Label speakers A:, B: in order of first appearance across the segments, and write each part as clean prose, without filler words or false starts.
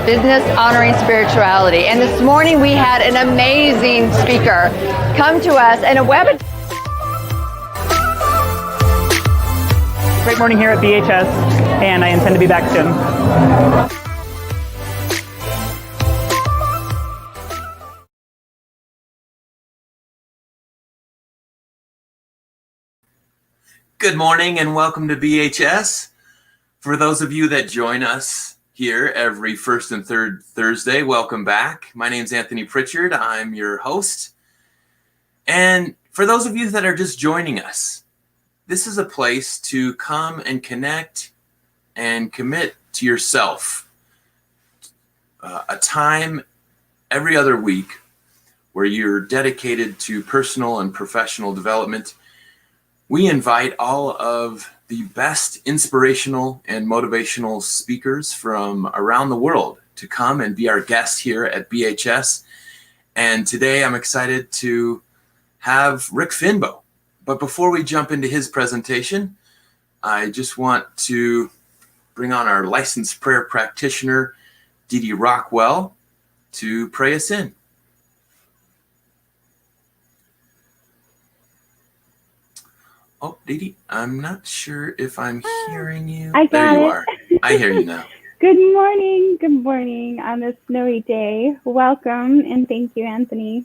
A: Business Honoring Spirituality. And this morning we had an amazing speaker come to us in a webinar.
B: Great morning here at BHS, and I intend to be back soon.
C: Good morning and welcome to BHS. For those of you that join us here every first and third Thursday, welcome back. My name's Anthony Pritchard. I'm your host. And for those of you that are just joining us, this is a place to come and connect and commit to yourself. A time every other week where you're dedicated to personal and professional development. We invite all of the best inspirational and motivational speakers from around the world to come and be our guests here at BHS. And today I'm excited to have Rick Finbow. But before we jump into his presentation, I just want to bring on our licensed prayer practitioner, Dee Dee Rockwell, to pray us in. Oh, Dee Dee, I'm not sure if I'm hearing you. There you are. I hear you now.
D: Good morning. Good morning on this snowy day. Welcome and thank you, Anthony.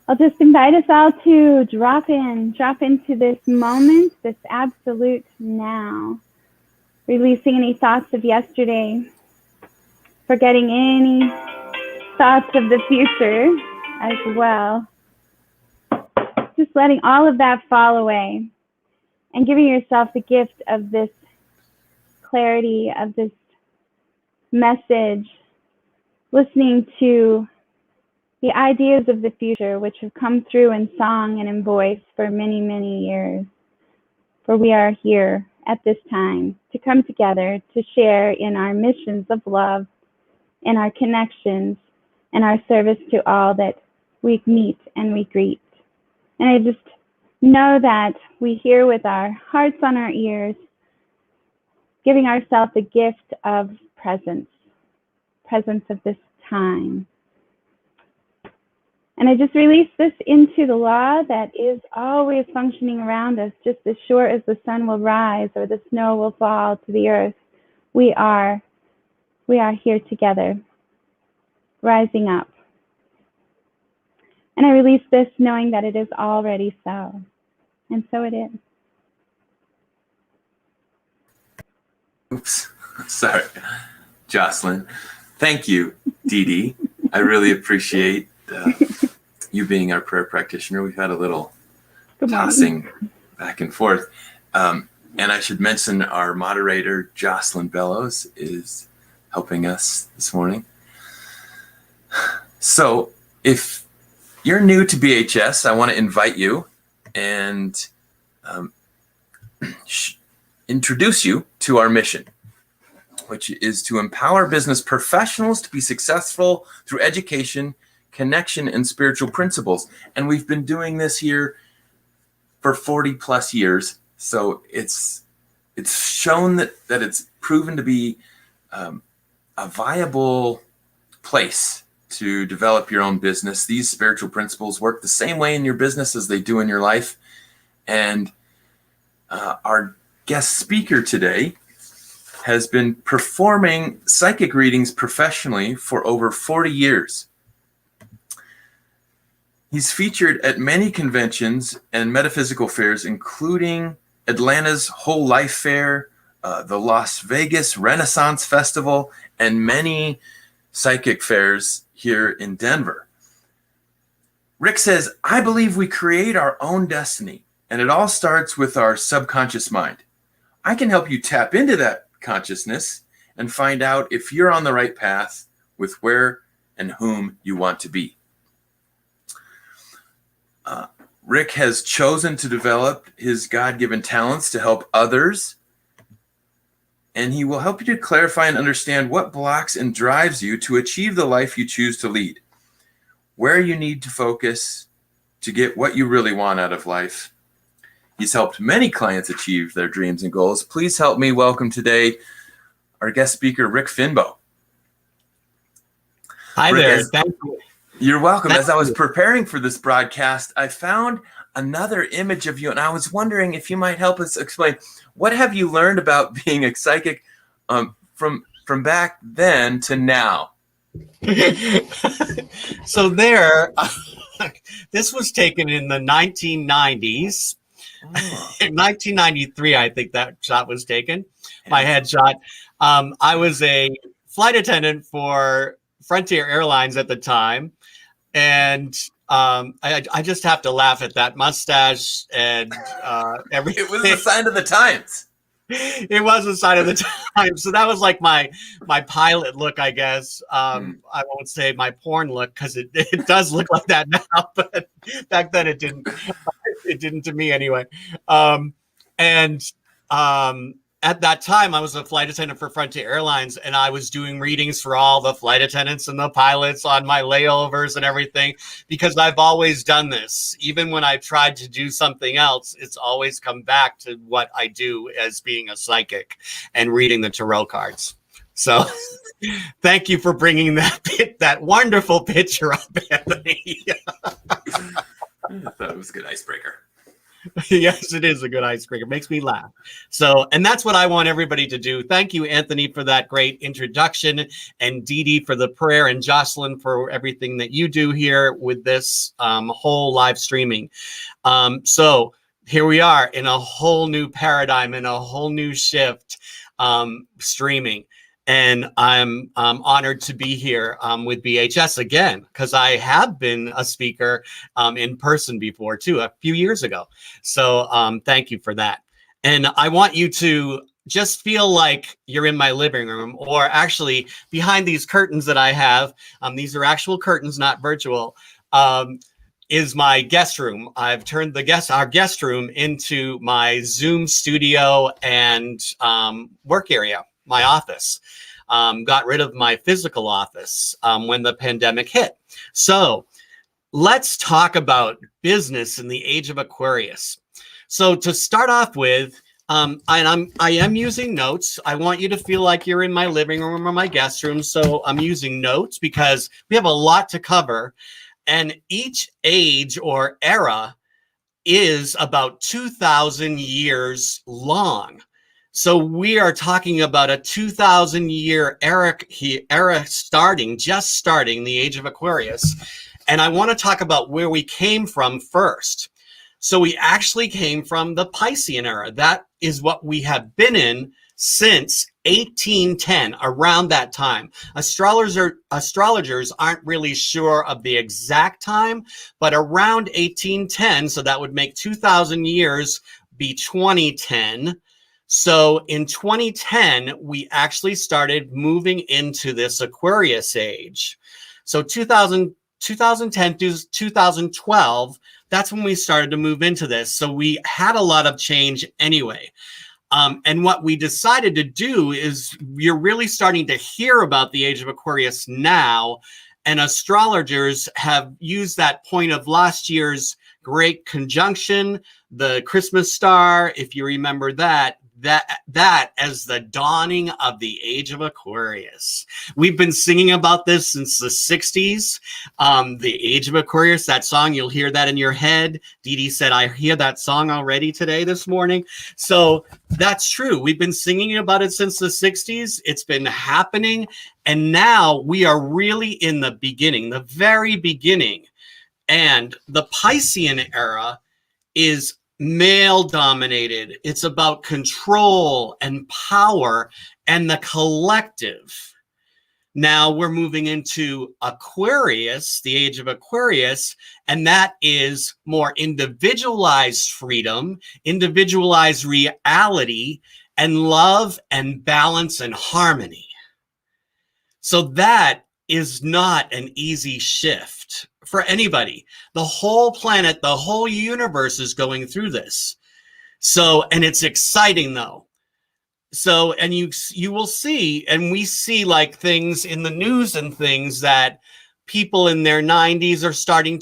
D: I'll just invite us all to drop into this moment, this absolute now. Releasing any thoughts of yesterday, forgetting any thoughts of the future as well. Just letting all of that fall away and giving yourself the gift of this clarity, of this message, listening to the ideas of the future, which have come through in song and in voice for many, many years. For we are here at this time to come together to share in our missions of love, in our connections, and our service to all that we meet and we greet. And I just know that we hear with our hearts on our ears, giving ourselves the gift of presence of this time. And I just release this into the law that is always functioning around us, just as sure as the sun will rise or the snow will fall to the earth. We are here together, rising up. And I release this knowing that it is already so. And so it is.
C: Oops, sorry, Jocelyn. Thank you, Dee Dee. I really appreciate you being our prayer practitioner. We've had a little tossing back and forth. And I should mention our moderator, Jocelyn Bellows, is helping us this morning. So if you're new to BHS, I want to invite you and introduce you to our mission, which is to empower business professionals to be successful through education, connection, and spiritual principles. And we've been doing this here for 40 plus years. So it's shown that it's proven to be a viable place to develop your own business. These spiritual principles work the same way in your business as they do in your life. And our guest speaker today has been performing psychic readings professionally for over 40 years. He's featured at many conventions and metaphysical fairs, including Atlanta's Whole Life Fair, the Las Vegas Renaissance Festival, and many psychic fairs here in Denver. Rick says, I believe we create our own destiny, and it all starts with our subconscious mind. I can help you tap into that consciousness and find out if you're on the right path with where and whom you want to be. Rick has chosen to develop his God-given talents to help others, and he will help you to clarify and understand what blocks and drives you to achieve the life you choose to lead, where you need to focus to get what you really want out of life. He's helped many clients achieve their dreams and goals. Please help me welcome today our guest speaker, Rick Finbow.
E: Hi
C: Rick,
E: there. Thank you.
C: You're welcome.
E: Thank
C: As I was
E: you.
C: preparing for this broadcast, I found another image of you, and I was wondering if you might help us explain what have you learned about being a psychic from back then to now.
E: So there, this was taken in the 1990s.
C: Oh,
E: In 1993, I think that shot was taken. My headshot. I was a flight attendant for Frontier Airlines at the time, and I just have to laugh at that mustache and everything.
C: it was a sign of the times.
E: It was a sign of the time. So that was like my pilot look, I guess. I won't say my porn look because it does look like that now, but back then it didn't. It didn't to me anyway. At that time, I was a flight attendant for Frontier Airlines, and I was doing readings for all the flight attendants and the pilots on my layovers and everything, because I've always done this. Even when I've tried to do something else, it's always come back to what I do as being a psychic and reading the tarot cards. So thank you for bringing that wonderful picture up, Anthony.
C: I thought it was a good icebreaker.
E: Yes, it is a good icebreaker. It makes me laugh. So, and that's what I want everybody to do. Thank you, Anthony, for that great introduction, and Dee Dee for the prayer, and Jocelyn for everything that you do here with this whole live streaming. So here we are in a whole new paradigm, in a whole new shift, streaming. And I'm honored to be here with BHS again, because I have been a speaker in person before, too, a few years ago. So thank you for that. And I want you to just feel like you're in my living room, or actually behind these curtains that I have. These are actual curtains, not virtual. Is my guest room. I've turned our guest room into my Zoom studio and work area. My office. Got rid of my physical office when the pandemic hit. So let's talk about business in the age of Aquarius. So to start off with, I am using notes. I want you to feel like you're in my living room or my guest room. So I'm using notes because we have a lot to cover, and each age or era is about 2,000 years long. So we are talking about a 2,000-year era just starting the age of Aquarius. And I want to talk about where we came from first. So we actually came from the Piscean era. That is what we have been in since 1810, around that time. Astrologers aren't really sure of the exact time, but around 1810, so that would make 2,000 years be 2010. So in 2010, we actually started moving into this Aquarius age. So 2010 to 2012, that's when we started to move into this. So we had a lot of change anyway. And what we decided to do is you're really starting to hear about the age of Aquarius now. And astrologers have used that point of last year's great conjunction, the Christmas star, if you remember that as the dawning of the age of Aquarius. We've been singing about this since the 60s. The age of Aquarius, that song, you'll hear that in your head. Dee Dee said, I hear that song already this morning. So that's true. We've been singing about it since the 60s. It's been happening. And now we are really in the beginning, the very beginning. And the Piscean era is male dominated. It's about control and power and the collective. Now we're moving into Aquarius, the age of Aquarius, and that is more individualized freedom, individualized reality, and love and balance and harmony. So that is not an easy shift for anybody. The whole planet, the whole universe is going through this. So, and it's exciting though. So, and you will see, and we see like things in the news and things that people in their 90s are starting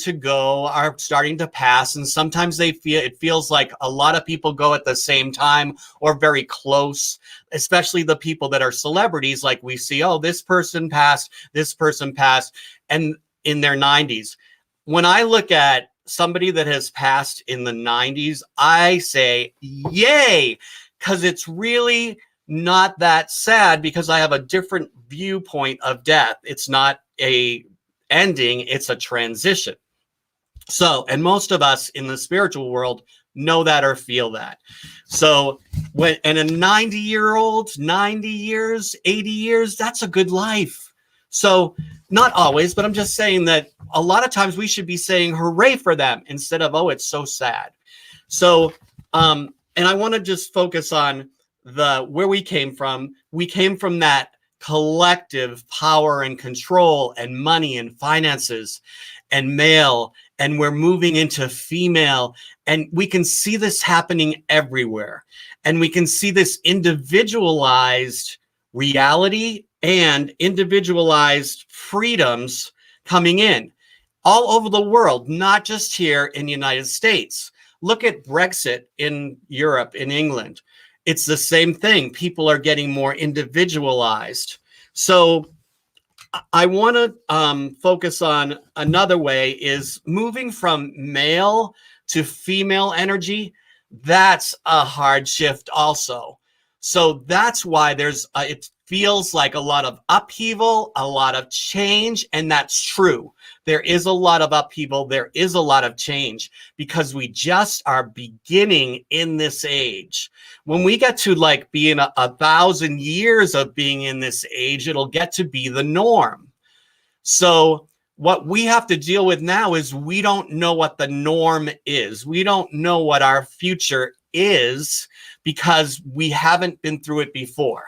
E: to pass. And sometimes it feels like a lot of people go at the same time or very close, especially the people that are celebrities. Like we see, oh, this person passed, and in their 90s. When I look at somebody that has passed in the 90s, I say, yay, because it's really not that sad, because I have a different viewpoint of death. It's not a ending, it's a transition. So, and most of us in the spiritual world know that or feel that. So and a 90-year-old, 90 years, 80 years, that's a good life. So not always, but I'm just saying that a lot of times we should be saying hooray for them instead of, oh, it's so sad. So, and I want to just focus on where we came from. We came from that collective power and control and money and finances and male, and we're moving into female, and we can see this happening everywhere, and we can see this individualized reality and individualized freedoms coming in all over the world, not just here in the United States. Look at Brexit in Europe, in England. It's the same thing. People are getting more individualized. So I want to focus on another way, is moving from male to female energy. That's a hard shift also. So that's why there's it feels like a lot of upheaval, a lot of change, and that's true. There is a lot of upheaval, there is a lot of change, because we just are beginning in this age. When we get to like being 1,000 years of being in this age, it'll get to be the norm. So what we have to deal with now is we don't know what the norm is. We don't know what our future is, because we haven't been through it before.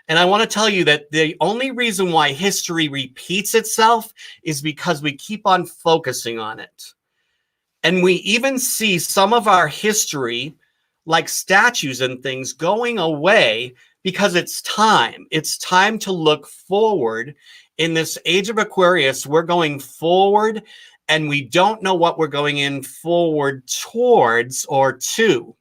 E: And I want to tell you that the only reason why history repeats itself is because we keep on focusing on it. And we even see some of our history, like statues and things, going away because it's time. It's time to look forward. In this age of Aquarius, we're going forward, and we don't know what we're going in forward towards or to.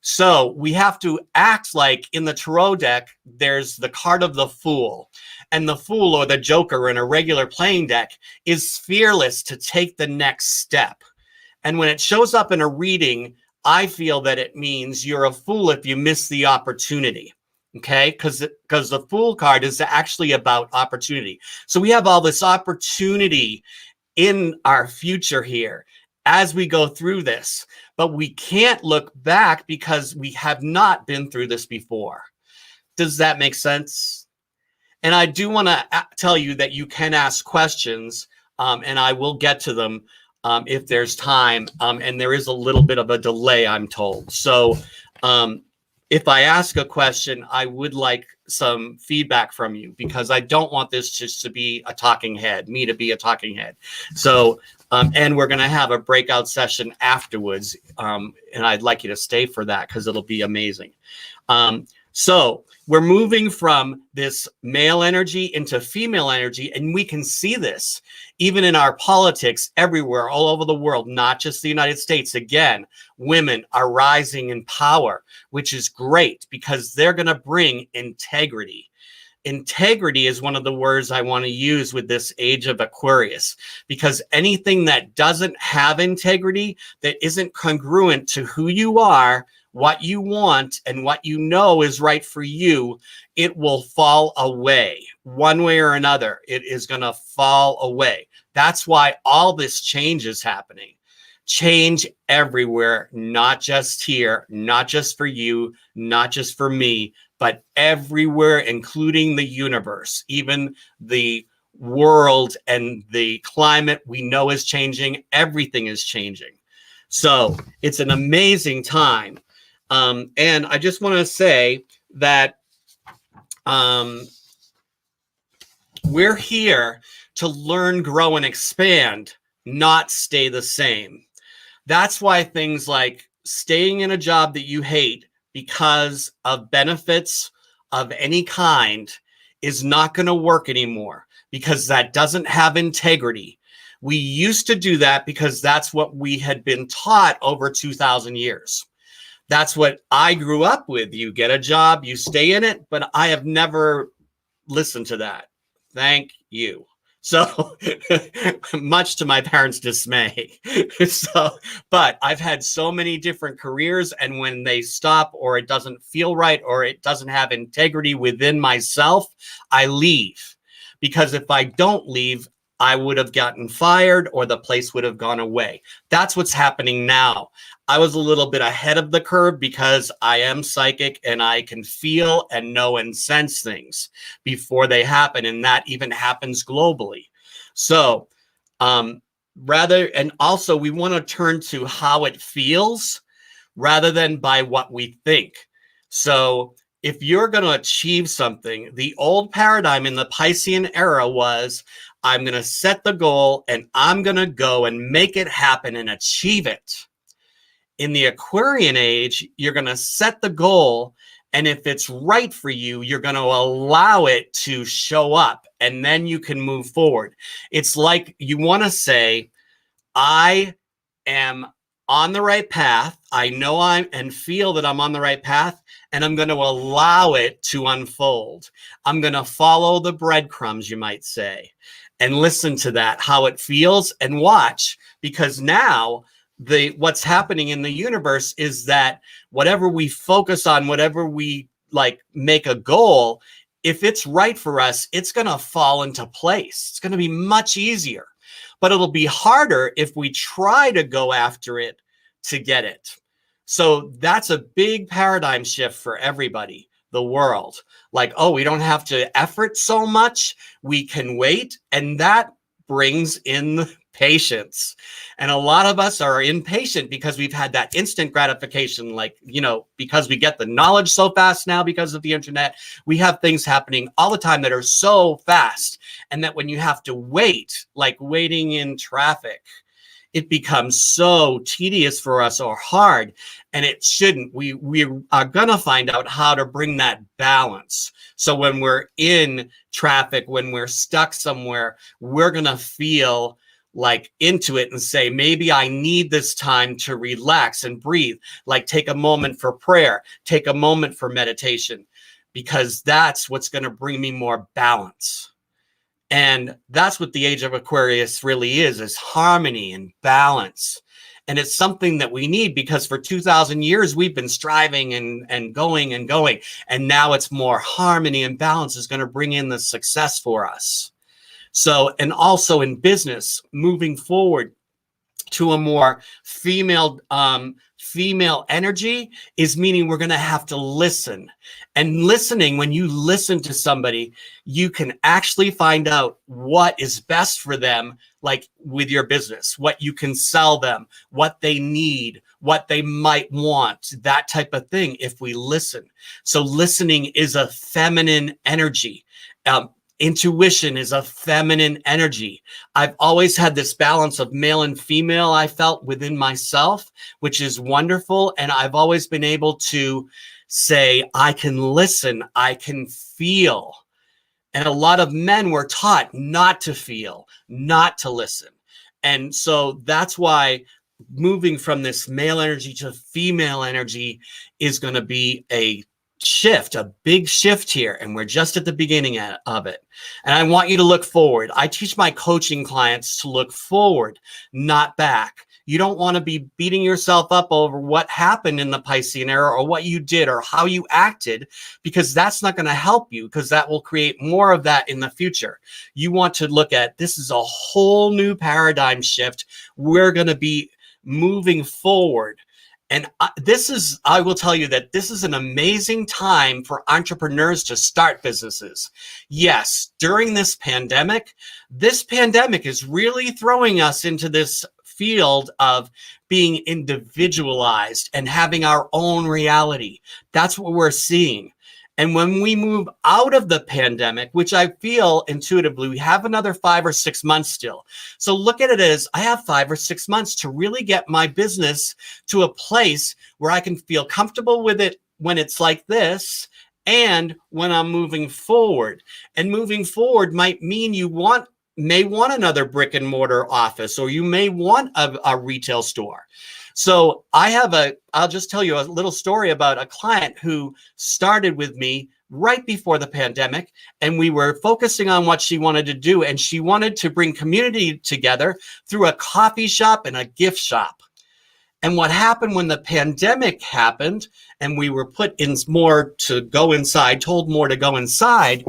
E: So we have to act like in the tarot deck, there's the card of the Fool. And the Fool, or the Joker in a regular playing deck, is fearless to take the next step. And when it shows up in a reading, I feel that it means you're a fool if you miss the opportunity. Okay, because the Fool card is actually about opportunity. So we have all this opportunity in our future here as we go through this, but we can't look back because we have not been through this before. Does that make sense? And I do want to tell you that you can ask questions, and I will get to them if there's time, and there is a little bit of a delay, I'm told. So if I ask a question, I would like some feedback from you, because I don't want this just to be a talking head, me to be a talking head. So, and we're going to have a breakout session afterwards, and I'd like you to stay for that because it'll be amazing. So we're moving from this male energy into female energy, and we can see this even in our politics everywhere, all over the world, not just the United States. Again, women are rising in power, which is great because they're going to bring integrity. Integrity is one of the words I want to use with this age of Aquarius, because anything that doesn't have integrity, that isn't congruent to who you are, what you want, and what you know is right for you, it will fall away. One way or another, it is going to fall away. That's why all this change is happening. Change everywhere, not just here, not just for you, not just for me, but everywhere, including the universe. Even the world and the climate we know is changing. Everything is changing. So it's an amazing time. And I just want to say that we're here to learn, grow, and expand, not stay the same. That's why things like staying in a job that you hate because of benefits of any kind is not going to work anymore, because that doesn't have integrity. We used to do that because that's what we had been taught over 2,000 years. That's what I grew up with. You get a job, you stay in it, but I have never listened to that. Thank you. So much to my parents' dismay. But I've had so many different careers, and when they stop or it doesn't feel right or it doesn't have integrity within myself, I leave. Because if I don't leave, I would have gotten fired or the place would have gone away. That's what's happening now. I was a little bit ahead of the curve because I am psychic and I can feel and know and sense things before they happen. And that even happens globally. So and also we want to turn to how it feels rather than by what we think. So if you're going to achieve something, the old paradigm in the Piscean era was, I'm going to set the goal and I'm going to go and make it happen and achieve it. In the Aquarian age, you're going to set the goal, and if it's right for you, you're going to allow it to show up, and then you can move forward. It's like you want to say, I am on the right path. I know and feel that I'm on the right path, and I'm going to allow it to unfold. I'm going to follow the breadcrumbs, you might say, and listen to that, how it feels, and watch, because now what's happening in the universe is that whatever we focus on, whatever we make a goal, if it's right for us, it's going to fall into place. It's going to be much easier, but it'll be harder if we try to go after it to get it. So that's a big paradigm shift for everybody, the world. We don't have to effort so much. We can wait. And that brings in patience. And a lot of us are impatient because we've had that instant gratification, because we get the knowledge so fast now because of the internet. We have things happening all the time that are so fast. And that when you have to wait, like waiting in traffic, it becomes so tedious for us or hard, and it shouldn't. We are going to find out how to bring that balance. So when we're in traffic, when we're stuck somewhere, we're going to feel into it and say, maybe I need this time to relax and breathe, take a moment for prayer, take a moment for meditation, because that's what's going to bring me more balance. And that's what the Age of Aquarius really is harmony and balance. And it's something that we need because for 2,000 years, we've been striving and going. And now it's more harmony and balance is going to bring in the success for us. So, and also in business, moving forward to a more female energy is meaning we're going to have to listen. And listening, when you listen to somebody, you can actually find out what is best for them, with your business, what you can sell them, what they need, what they might want, that type of thing, if we listen. So listening is a feminine energy. Intuition is a feminine energy. I've always had this balance of male and female I felt within myself, which is wonderful. And I've always been able to say, I can listen, I can feel. And a lot of men were taught not to feel, not to listen. And so that's why moving from this male energy to female energy is going to be a shift, a big shift here, and we're just at the beginning of it. And I want you to look forward. I teach my coaching clients to look forward, not back. You don't want to be beating yourself up over what happened in the Piscean era or what you did or how you acted, because that's not going to help you, because that will create more of that in the future. You want to look at, this is a whole new paradigm shift. We're going to be moving forward. And I will tell you that this is an amazing time for entrepreneurs to start businesses. Yes, during this pandemic is really throwing us into this field of being individualized and having our own reality. That's what we're seeing. And when we move out of the pandemic, which I feel intuitively, we have another 5 or 6 months still. So look at it as I have 5 or 6 months to really get my business to a place where I can feel comfortable with it when it's like this, and when I'm moving forward. And moving forward might mean you may want another brick and mortar office, or you may want a retail store. So I'll just tell you a little story about a client who started with me right before the pandemic, and we were focusing on what she wanted to do. And she wanted to bring community together through a coffee shop and a gift shop. And what happened when the pandemic happened and we were put in more to go inside, told more to go inside,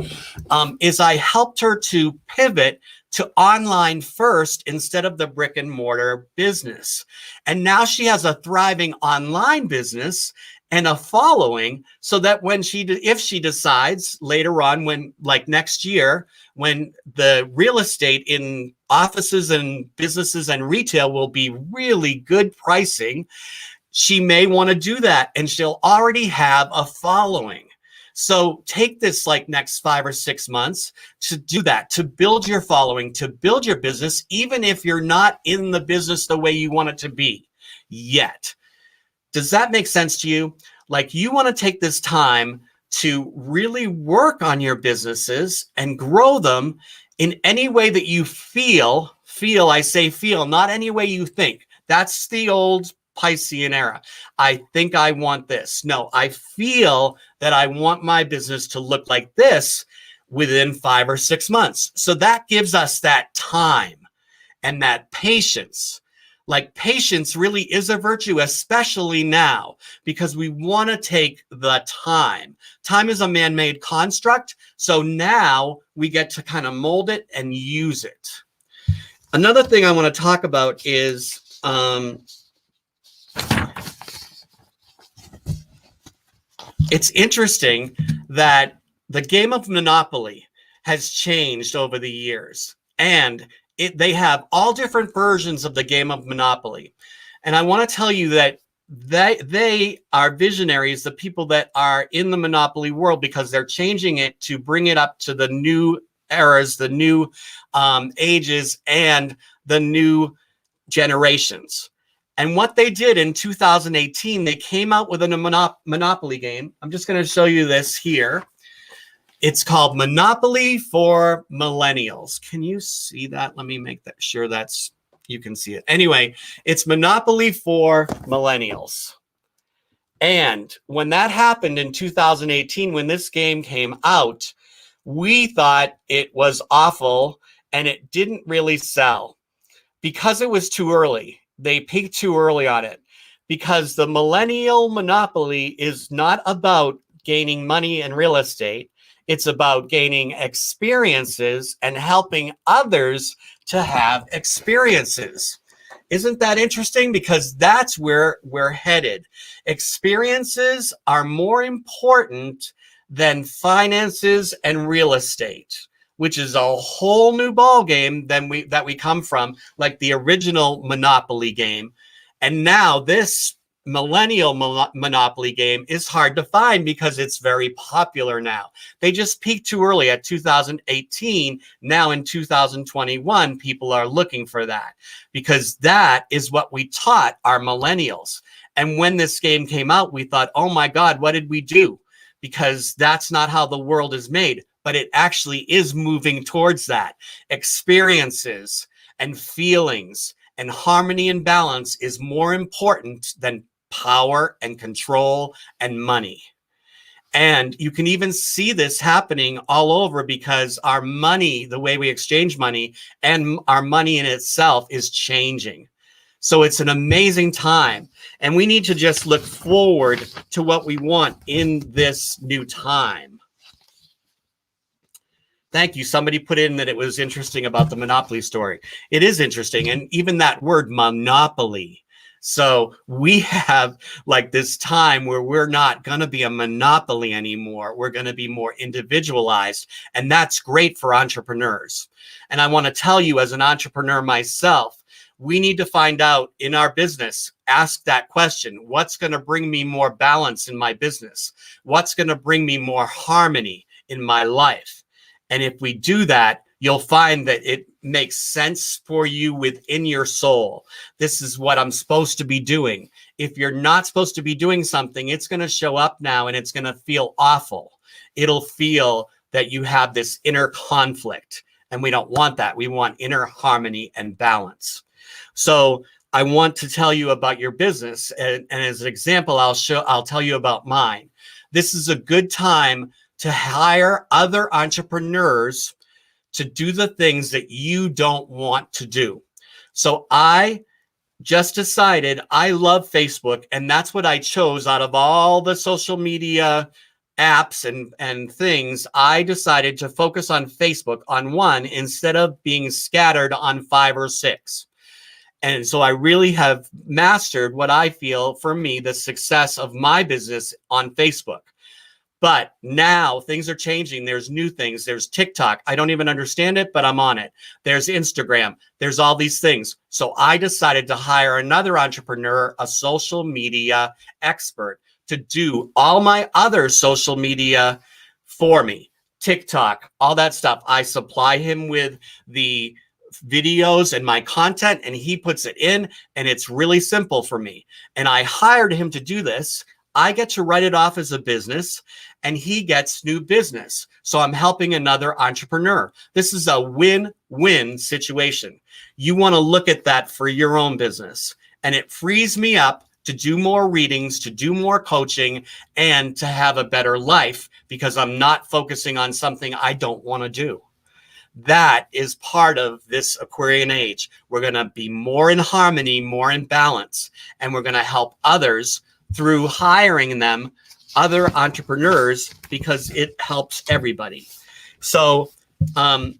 E: is I helped her to pivot to online first instead of the brick and mortar business. And now she has a thriving online business and a following, so that if she decides later on, when like next year, when the real estate in offices and businesses and retail will be really good pricing, she may want to do that, and she'll already have a following. So take this like next 5 or 6 months to do that, to build your following, to build your business, even if you're not in the business the way you want it to be yet. Does that make sense to you? Like, you want to take this time to really work on your businesses and grow them in any way that you feel, I say feel, not any way you think. That's the old Piscean era. I think I want this. No, I feel that I want my business to look like this within 5 or 6 months. So that gives us that time and that patience. Like, patience really is a virtue, especially now, because we want to take the time. Time is a man-made construct. So now we get to kind of mold it and use it. Another thing I want to talk about is it's interesting that the game of Monopoly has changed over the years, and they have all different versions of the game of Monopoly. And I want to tell you that they are visionaries, the people that are in the Monopoly world, because they're changing it to bring it up to the new eras, the new ages, and the new generations. And what they did in 2018, they came out with a Monopoly game. I'm just going to show you this here. It's called Monopoly for Millennials. Can you see that? Let me make sure you can see it. Anyway, it's Monopoly for Millennials. And when that happened in 2018, when this game came out, we thought it was awful and it didn't really sell because it was too early. They peaked too early on it, because the millennial monopoly is not about gaining money and real estate. It's about gaining experiences and helping others to have experiences. Isn't that interesting? Because that's where we're headed. Experiences are more important than finances and real estate, which is a whole new ball game that we come from, like the original Monopoly game. And now this millennial Monopoly game is hard to find because it's very popular now. They just peaked too early at 2018. Now in 2021, people are looking for that, because that is what we taught our millennials. And when this game came out, we thought, oh my God, what did we do? Because that's not how the world is made. But it actually is moving towards that. Experiences and feelings and harmony and balance is more important than power and control and money. And you can even see this happening all over, because our money, the way we exchange money, and our money in itself is changing. So it's an amazing time. And we need to just look forward to what we want in this new time. Thank you. Somebody put in that it was interesting about the Monopoly story. It is interesting. And even that word monopoly. So we have like this time where we're not going to be a monopoly anymore. We're going to be more individualized. And that's great for entrepreneurs. And I want to tell you, as an entrepreneur myself, we need to find out in our business, ask that question. What's going to bring me more balance in my business? What's going to bring me more harmony in my life? And if we do that, you'll find that it makes sense for you within your soul. This is what I'm supposed to be doing. If you're not supposed to be doing something, it's going to show up now and it's going to feel awful. It'll feel that you have this inner conflict, and we don't want that. We want inner harmony and balance. So I want to tell you about your business. And as an example, I'll tell you about mine. This is a good time to hire other entrepreneurs to do the things that you don't want to do. So I just decided I love Facebook, and that's what I chose out of all the social media apps and things. I decided to focus on Facebook on one instead of being scattered on 5 or 6. And so I really have mastered what I feel, for me, the success of my business on Facebook. But now things are changing. There's new things. There's TikTok. I don't even understand it, but I'm on it. There's Instagram. There's all these things. So I decided to hire another entrepreneur, a social media expert, to do all my other social media for me. TikTok, all that stuff. I supply him with the videos and my content, and he puts it in, and it's really simple for me. And I hired him to do this. I get to write it off as a business, and he gets new business. So I'm helping another entrepreneur. This is a win-win situation. You want to look at that for your own business, and it frees me up to do more readings, to do more coaching, and to have a better life because I'm not focusing on something I don't want to do. That is part of this Aquarian age. We're going to be more in harmony, more in balance, and we're going to help others through hiring them, other entrepreneurs, because it helps everybody. So I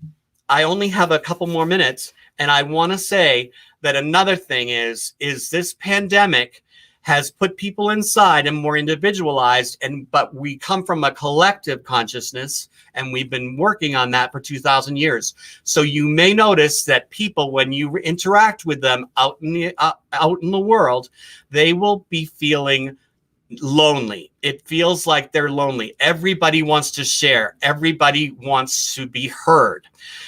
E: only have a couple more minutes, and I want to say that another thing is this pandemic has put people inside and more individualized, but we come from a collective consciousness, and we've been working on that for 2,000 years. So you may notice that people, when you interact with them out in the world, they will be feeling lonely. It feels like they're lonely. Everybody wants to share. Everybody wants to be heard.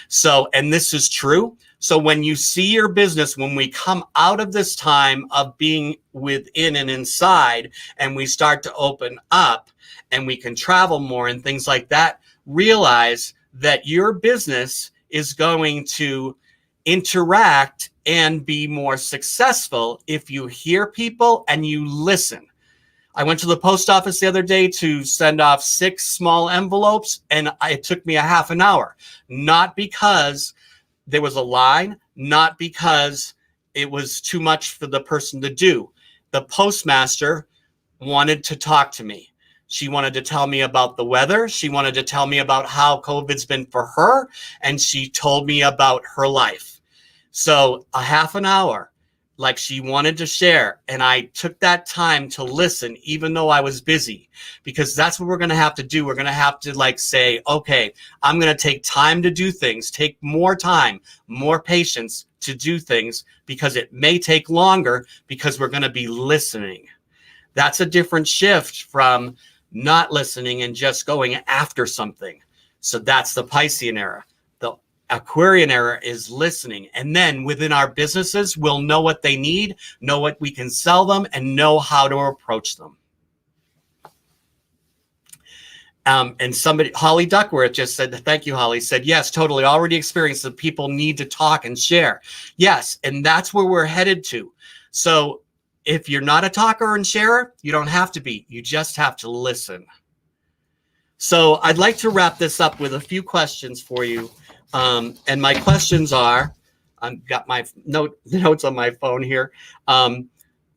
E: So, and this is true. So when you see your business, when we come out of this time of being within and inside, and we start to open up and we can travel more and things like that, realize that your business is going to interact and be more successful if you hear people and you listen. I went to the post office the other day to send off 6 small envelopes, and it took me a half an hour. Not because there was a line, not because it was too much for the person to do. The postmaster wanted to talk to me. She wanted to tell me about the weather. She wanted to tell me about how COVID's been for her, and she told me about her life. So a half an hour, like she wanted to share. And I took that time to listen, even though I was busy, because that's what we're going to have to do. We're going to have to say, okay, I'm going to take time to do things, take more time, more patience to do things, because it may take longer because we're going to be listening. That's a different shift from not listening and just going after something. So that's the Piscean era. Aquarian era is listening. And then within our businesses, we'll know what they need, know what we can sell them, and know how to approach them. And somebody, Holly Duckworth, just said, thank you, Holly, said, yes, totally. Already experienced that people need to talk and share. Yes. And that's where we're headed to. So if you're not a talker and sharer, you don't have to be. You just have to listen. So I'd like to wrap this up with a few questions for you. And my questions are, I've got my notes on my phone here. 3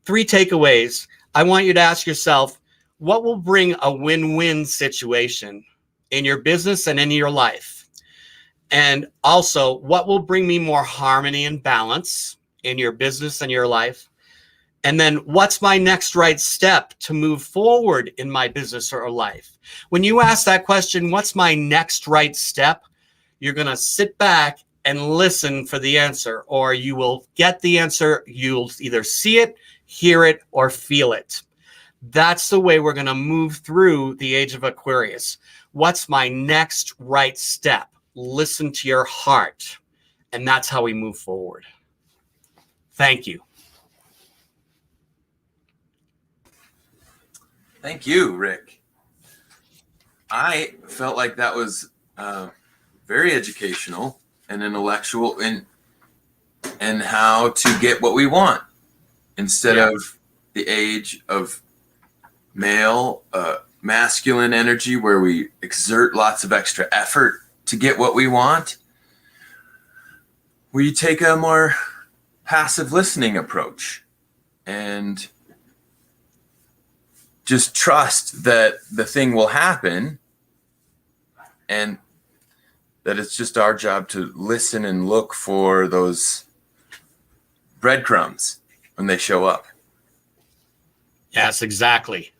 E: takeaways. I want you to ask yourself, what will bring a win-win situation in your business and in your life? And also, what will bring me more harmony and balance in your business and your life? And then what's my next right step to move forward in my business or life? When you ask that question, what's my next right step? You're going to sit back and listen for the answer, or you will get the answer. You'll either see it, hear it, or feel it. That's the way we're going to move through the age of Aquarius. What's my next right step? listen to your heart. And that's how we move forward. Thank you.
C: Thank you, Rick. I felt like that was very educational and intellectual in how to get what we want instead of the age of male masculine energy where we exert lots of extra effort to get what we want. We take a more passive listening approach and just trust that the thing will happen and that it's just our job to listen and look for those breadcrumbs when they show up.
E: Yes, exactly.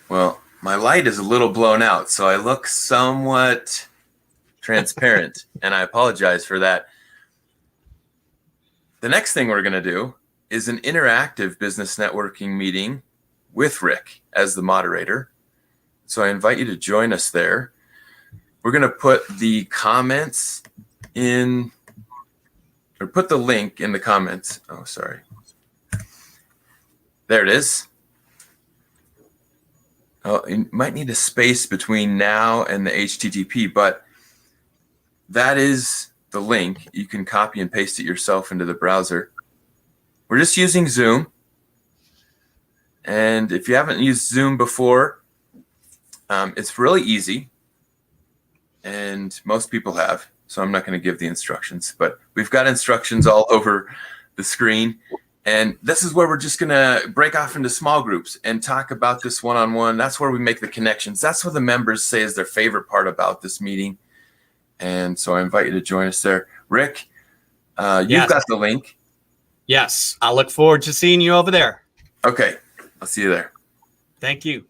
C: Well, my light is a little blown out, so I look somewhat transparent, and I apologize for that. The next thing we're going to do is an interactive business networking meeting with Rick as the moderator. So I invite you to join us there. We're going to put the comments in, or put the link in the comments. Oh, sorry. There it is. Oh, you might need a space between now and the HTTP, but that is the link. You can copy and paste it yourself into the browser. We're just using Zoom. And if you haven't used Zoom before, it's really easy. And most people have, so I'm not going to give the instructions, but we've got instructions all over the screen. And this is where we're just going to break off into small groups and talk about this one-on-one. That's where we make the connections. That's what the members say is their favorite part about this meeting. And so I invite you to join us there. Rick, you've got the link.
E: Yes, I look forward to seeing you over there.
C: Okay, I'll see you there.
E: Thank you.